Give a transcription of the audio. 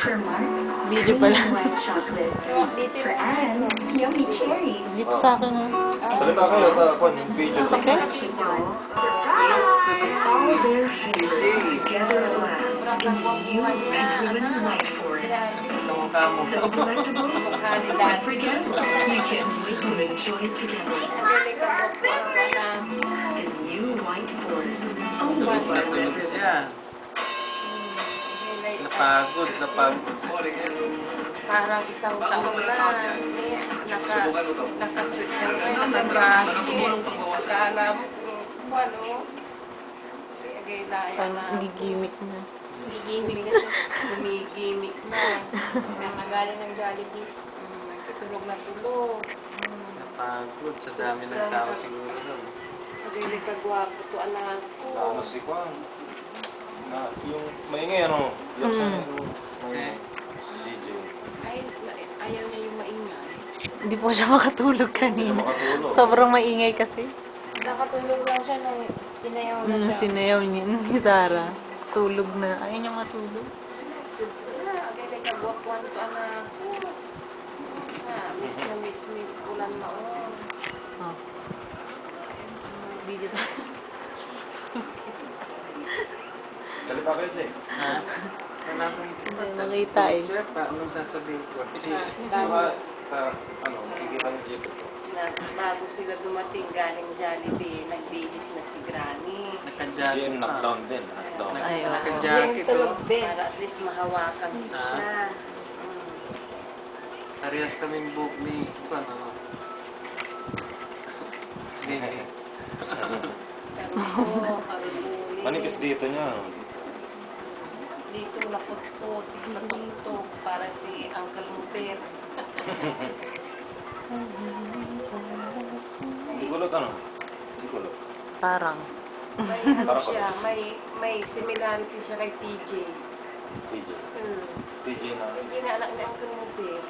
For Mark, Video pala. creamy white chocolate. For Anne, yummy cherries. Dito sa akin, ha? Salita kayo sa kwan, yung video. For Chico, surprise! All their flavors together at last in the new red ribbon white forest. So delectable, don't forget, you can't wait to enjoy it together. The new white forest, only by Red Ribbon. Napagod. Parang isang taon na, naka-shoot na rin, naka-jacket, naka-alam, ano, Parang gigimik na. Gumigimik na. Nangagali ng Jollibee. Tulog na tulog. Napagod. Sa dami ng tao siguro nun. Nagili ka gwapo to, anak ko. Ano si Kwan? Na, yung maingay ano? Yung may CJ. Ay, ayaw niya yung maingay. Hindi po siya makatulog kanina. makatulog. Sobrang maingay kasi. Nakatulog lang siya nung sinayaw na siya. Sinayaw niya ni Sarah. Tulog na. Ayaw niya matulog. Nagili ka gwapo to, anak ko. Miss na miss ulan maon. Oh. Video tayo. Salita kayo siya. Ha? Wala akong Hindi, makita eh. Sir, anong sasabihin ko? Ano, makikita ng jeep ko. Bago sila dumating galing Jollibee, nagbihis na si Granny. Naka-jacket GM pa. knockdown din. Knockdown. Ay, oo. Naka-jacket ko. Para at least mahawakan siya. Parehas kaming book ni ano. Hindi. Karubuli. Manipis dito niya. Dito naputput, natugtog para si Uncle Muper. Hindi kulot ano? Hindi kulot. Parang. May ano siya, may similarity siya kay TJ. TJ. TJ na. TJ na anak ni Uncle Muper.